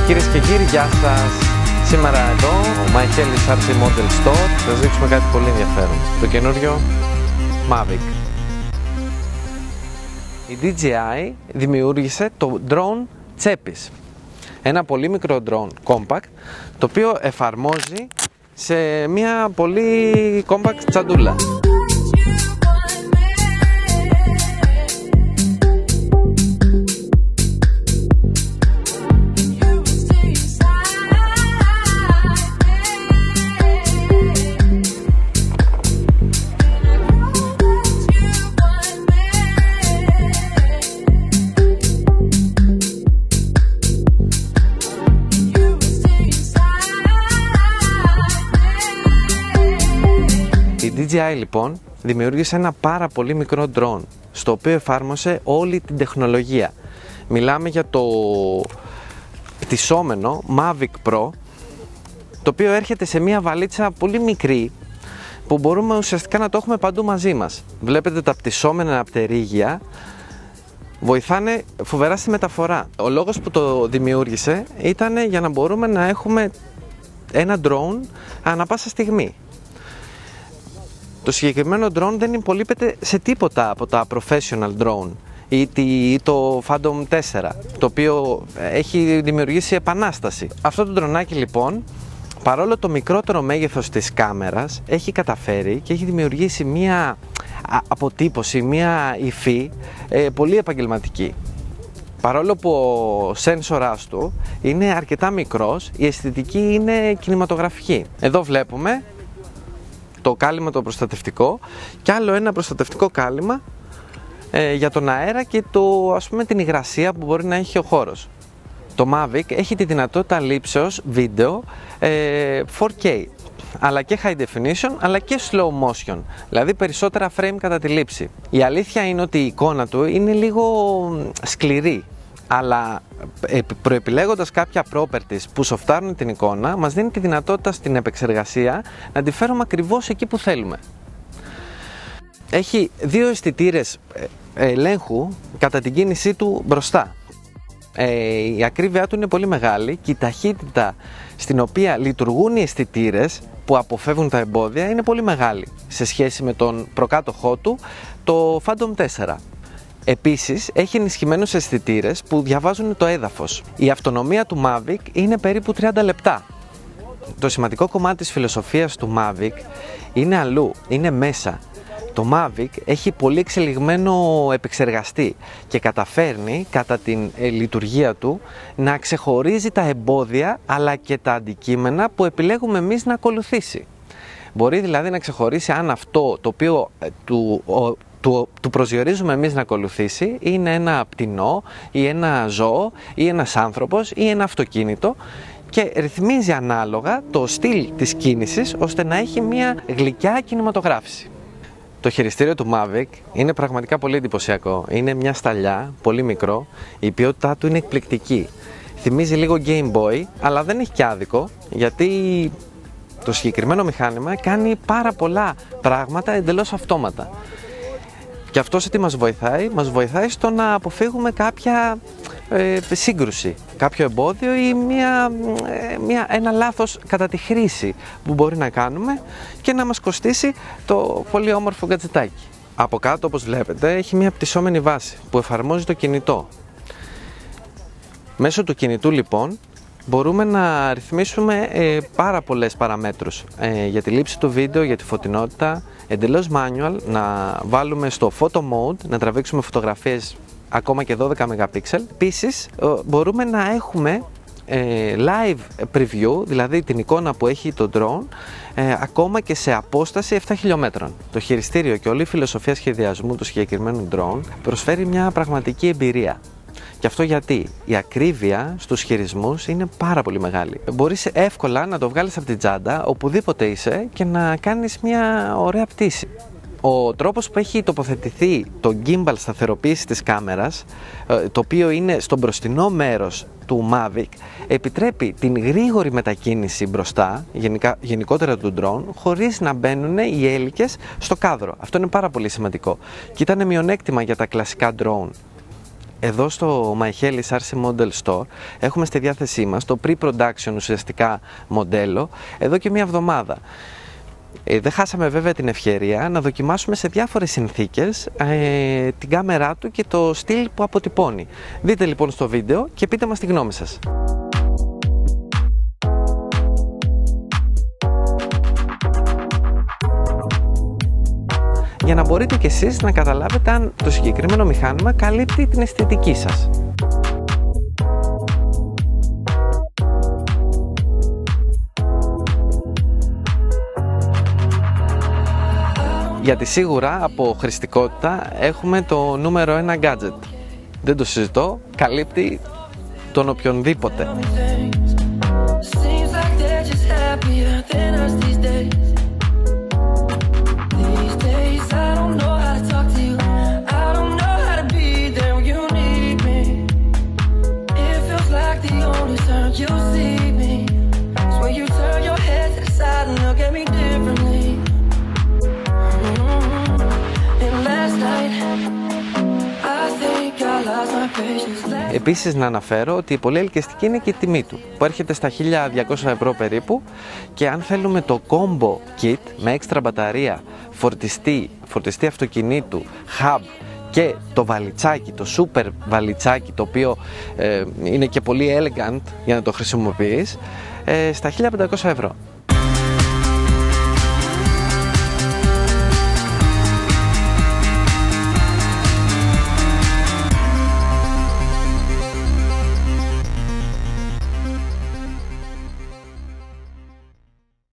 Κυρίες και κύριοι, γεια σας. Σήμερα εδώ, ο Michaelis RC Model Store, θα σας δείξουμε κάτι πολύ ενδιαφέρον. Το καινούριο Mavic. Η DJI δημιούργησε το drone τσέπης. Ένα πολύ μικρό drone compact, το οποίο εφαρμόζει σε μια πολύ compact τσαντούλα. Η DJI λοιπόν δημιούργησε ένα πάρα πολύ μικρό drone, στο οποίο εφάρμοσε όλη την τεχνολογία. Μιλάμε για το πτυσσόμενο Mavic Pro, το οποίο έρχεται σε μια βαλίτσα πολύ μικρή, που μπορούμε ουσιαστικά να το έχουμε παντού μαζί μας. Βλέπετε τα πτυσσόμενα πτερίγια βοηθάνε φοβερά στη μεταφορά. Ο λόγος που το δημιούργησε ήταν για να μπορούμε να έχουμε ένα drone ανά πάσα στιγμή. Το συγκεκριμένο drone δεν υπολείπεται σε τίποτα από τα professional drone ή το Phantom 4, το οποίο έχει δημιουργήσει επανάσταση. Αυτό το ντρονάκι λοιπόν, παρόλο το μικρότερο μέγεθος της κάμερας, έχει καταφέρει και έχει δημιουργήσει μία αποτύπωση, μία υφή πολύ επαγγελματική. Παρόλο που ο σένσορας του είναι αρκετά μικρός, η αισθητική είναι κινηματογραφική. Εδώ βλέπουμε το κάλυμα το προστατευτικό και άλλο ένα προστατευτικό κάλυμα για τον αέρα και την υγρασία που μπορεί να έχει ο χώρος. Το Mavic έχει τη δυνατότητα λήψεως βίντεο 4K, αλλά και high definition, αλλά και slow motion, δηλαδή περισσότερα frame κατά τη λήψη. Η αλήθεια είναι ότι η εικόνα του είναι λίγο σκληρή, αλλά προεπιλέγοντας κάποια properties που σοφτάρουν την εικόνα, μας δίνει τη δυνατότητα στην επεξεργασία να τη φέρουμε ακριβώς εκεί που θέλουμε. Έχει δύο αισθητήρες ελέγχου κατά την κίνησή του μπροστά. Η ακρίβειά του είναι πολύ μεγάλη και η ταχύτητα στην οποία λειτουργούν οι αισθητήρες που αποφεύγουν τα εμπόδια είναι πολύ μεγάλη σε σχέση με τον προκάτοχό του, το Phantom 4. Επίσης, έχει ενισχυμένους αισθητήρες που διαβάζουν το έδαφος. Η αυτονομία του Mavic είναι περίπου 30 λεπτά. Το σημαντικό κομμάτι της φιλοσοφίας του Mavic είναι αλλού, είναι μέσα. Το Mavic έχει πολύ εξελιγμένο επεξεργαστή και καταφέρνει κατά την λειτουργία του να ξεχωρίζει τα εμπόδια αλλά και τα αντικείμενα που επιλέγουμε εμείς να ακολουθήσει. Μπορεί δηλαδή να ξεχωρίσει αν αυτό το οποίο του προσδιορίζουμε εμείς να ακολουθήσει είναι ένα πτηνό ή ένα ζώο ή ένας άνθρωπος ή ένα αυτοκίνητο, και ρυθμίζει ανάλογα το στυλ της κίνησης ώστε να έχει μια γλυκιά κινηματογράφηση. Το χειριστήριο του Mavic είναι πραγματικά πολύ εντυπωσιακό. Είναι μια σταλιά, πολύ μικρό, η ποιότητά του είναι εκπληκτική. Θυμίζει λίγο Game Boy, αλλά δεν έχει και άδικο, γιατί το συγκεκριμένο μηχάνημα κάνει πάρα πολλά πράγματα εντελώς αυτόματα. Και αυτό σε τι μας βοηθάει στο να αποφύγουμε κάποια σύγκρουση, κάποιο εμπόδιο ή ένα λάθος κατά τη χρήση που μπορεί να κάνουμε και να μας κοστίσει το πολύ όμορφο γκατζετάκι. Από κάτω, όπως βλέπετε, έχει μια πτυσσόμενη βάση που εφαρμόζει το κινητό. Μέσω του κινητού λοιπόν μπορούμε να ρυθμίσουμε πάρα πολλές παραμέτρους για τη λήψη του βίντεο, για τη φωτεινότητα, εντελώς manual, να βάλουμε στο photo mode, να τραβήξουμε φωτογραφίες ακόμα και 12 MP. Επίσης μπορούμε να έχουμε live preview, δηλαδή την εικόνα που έχει το drone, ακόμα και σε απόσταση 7 χιλιόμετρων. Το χειριστήριο και όλη η φιλοσοφία σχεδιασμού του συγκεκριμένου drone προσφέρει μια πραγματική εμπειρία. Και αυτό γιατί η ακρίβεια στους χειρισμούς είναι πάρα πολύ μεγάλη. Μπορείς εύκολα να το βγάλεις από την τσάντα, οπουδήποτε είσαι, και να κάνεις μια ωραία πτήση. Ο τρόπος που έχει τοποθετηθεί το gimbal σταθεροποίηση της κάμερας, το οποίο είναι στο μπροστινό μέρος του Mavic, επιτρέπει την γρήγορη μετακίνηση μπροστά, γενικότερα του drone, χωρίς να μπαίνουν οι έλικες στο κάδρο. Αυτό είναι πάρα πολύ σημαντικό και ήταν μειονέκτημα για τα κλασικά drone. Εδώ στο MyHelis RC Model Store έχουμε στη διάθεσή μας το pre-production ουσιαστικά μοντέλο εδώ και μία εβδομάδα. Δεν χάσαμε βέβαια την ευκαιρία να δοκιμάσουμε σε διάφορες συνθήκες την κάμερά του και το στυλ που αποτυπώνει. Δείτε λοιπόν στο βίντεο και πείτε μας τη γνώμη σας. Για να μπορείτε κι εσείς να καταλάβετε αν το συγκεκριμένο μηχάνημα καλύπτει την αισθητική σας. Γιατί σίγουρα από χρηστικότητα έχουμε το νούμερο 1 gadget. Δεν το συζητώ, καλύπτει τον οποιονδήποτε. Επίσης να αναφέρω ότι πολύ ελκυστική είναι και η τιμή του, που έρχεται στα 1.200 ευρώ περίπου, και αν θέλουμε το combo kit με έξτρα μπαταρία, φορτιστή αυτοκινήτου, hub και το βαλιτσάκι, το super βαλιτσάκι, το οποίο είναι και πολύ elegant για να το χρησιμοποιείς, στα 1.500 ευρώ.